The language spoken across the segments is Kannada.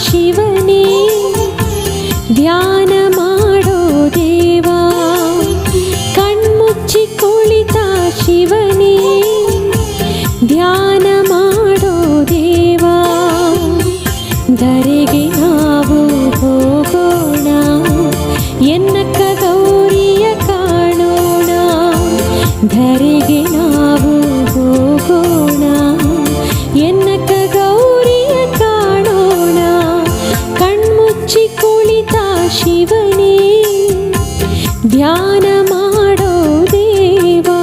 ಶಿವನೇ ಧ್ಯಾನ ಮಾಡೋ ದೇವಾ, ಕಣ್ಮುಚ್ಚಿ ಕುಳಿತ ಶಿವನೇ ಧ್ಯಾನ ಮಾಡೋ ದೇವಾ. ಧರೆಗೆ ನಾವು ಹೋಗೋಣ, ಎನ್ನಕ್ಕ ಗೌರಿಯ ಕಾಣೋಣ. ಧರೆಗೆ ನಾವು ಹೋಗೋಣ, ಎನ್ನಕ್ಕ ಗೌರಿಯ ಕಾಣೋಣ. ಕಣ್ಮುಚ್ಚಿ ಕುಳಿತ ಶಿವನೇ ಧ್ಯಾನ ಮಾಡೋ ದೇವಾ.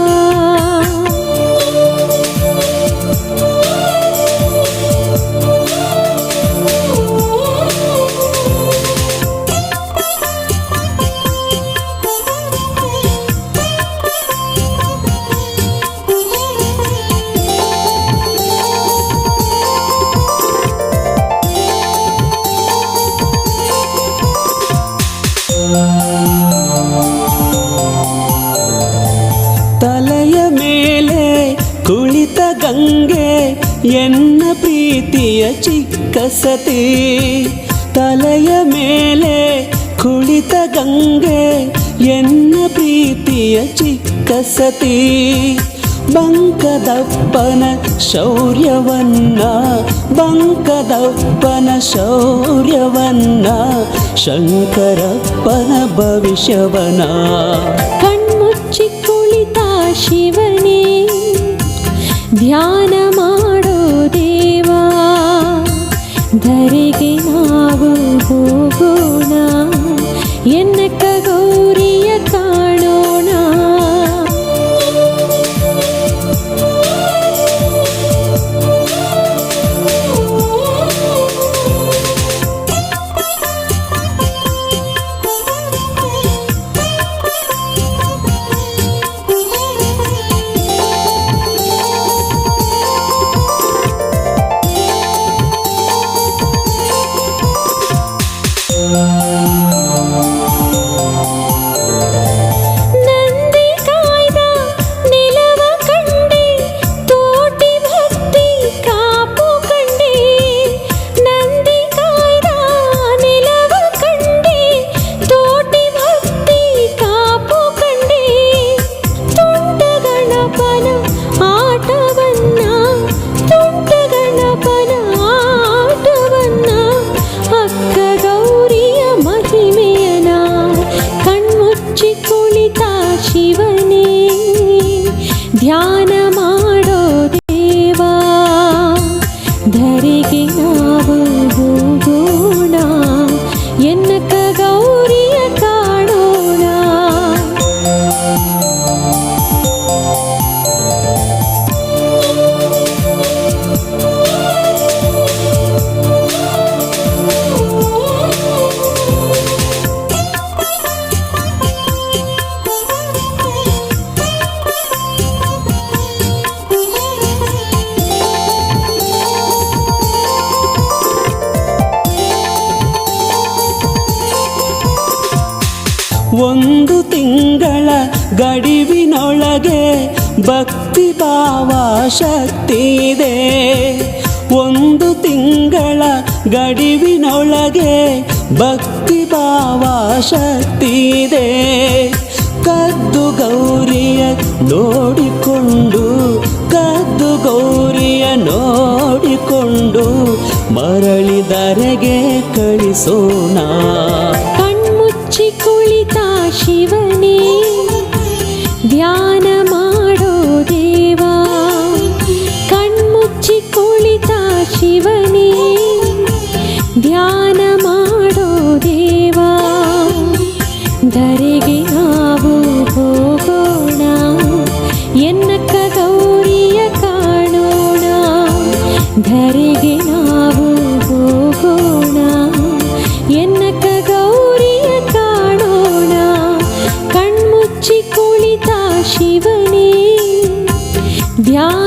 ತಲೆಯ ಮೇಲೆ ಕುಳಿತ ಗಂಗೆ ಎನ್ನ ಪ್ರೀತಿಯ ಚಿಕ್ಕ ಸತಿ. ತಲೆಯ ಮೇಲೆ ಕುಳಿತ ಗಂಗೆ ಎನ್ನ ಪ್ರೀತಿಯ ಚಿಕ್ಕ ಸತಿ. ಬಂಕದಪ್ಪನ ಶೌರ್ಯವನ್ನ, ಬಂಕದಪ್ಪನ ಶೌರ್ಯವನ್ನ, ಶಂಕರಪ್ಪನ ಭವಿಷ್ಯವನ. ಕಣ್ಮುಚ್ಚಿ ಕುಳಿತ ಶಿವನೇ ಧ್ಯಾನ ಮಾಡೋ ದೇವಾ. ಧರೆಗೆ ನಾವು ಹೋಗೋಣ, ಎನ್ನಕ್ಕ ಗೌರಿಯ ಕಾಣೋಣ. ನಂದಿ ಕಾಯ್ದ ನಿಲವ ಕಂಡೆ, ತೋಟಿ ಭಕ್ತಿ ಕಾಪು ಕಂಡೆ. ನಂದಿ ಕಾಯ್ದ ನಿಲವ ಕಂಡೆ, ತೋಟಿ ಭಕ್ತಿ ಕಾಪು ಕಂಡೆ. ತುಂಟ ಗಣಪನ ಆಟವನ್ನ, ತುಂಟ ಗಣಪನ ಆಟವನ್ನ, ಅಕ್ಕ ಗೌರಿಯ ಮಹಿಮೆಯನ. ಕಣ್ಮುಚ್ಚಿ ಕುಳಿತ ಶಿವನೇ ಧ್ಯಾನ ಮಾಡೋ ದೇವಾ. ಧರೆಗೆ ನಾವು ಹೋಗೋಣ, ಎನ್ನಕ್ಕ ಗೌರಿಯ ಕಾಣೋಣ. ಒಂದು ತಿಂಗಳ ಗಡಿವಿನೊಳಗೆ ಭಕ್ತಿ ಭಾವ ಶಕ್ತಿ ಇದೆ. ಒಂದು ತಿಂಗಳ ಗಡಿವಿನೊಳಗೆ ಭಕ್ತಿ ಭಾವ ಶಕ್ತಿ ಇದೆ. ಕದ್ದು ಗೌರಿಯ ನೋಡಿಕೊಂಡು, ಕದ್ದು ಗೌರಿಯ ನೋಡಿಕೊಂಡು, ಮರಳಿದರೆಗೆ ಕಳಿಸೋಣ. ಕಣ್ಮುಚ್ಚಿ ಕುಳಿತ ಶಿವನೇ ಧ್ಯಾನ ಮಾಡೋ ದೇವಾ. ಕಣ್ಮುಚ್ಚಿ ಕುಳಿತ ಶಿವನೇ ಧ್ಯಾನ ಮಾಡೋ ದೇವಾ. ಧರೆಗೆ ನಾವು ಹೋಗೋಣ, ಎನ್ನಕ್ಕ ಗೌರಿಯ ಕಾಣೋಣ. ಧರೆಗೆ ನಾವು ಹೋಗೋಣ, ಎನ್ನಕ್ಕ ಗೌರಿಯ ಕಾಣೋಣ. ಕಣ್ಮುಚ್ಚಿ ಕುಳಿತ ಶಿವನೇ ಧ್ಯಾನ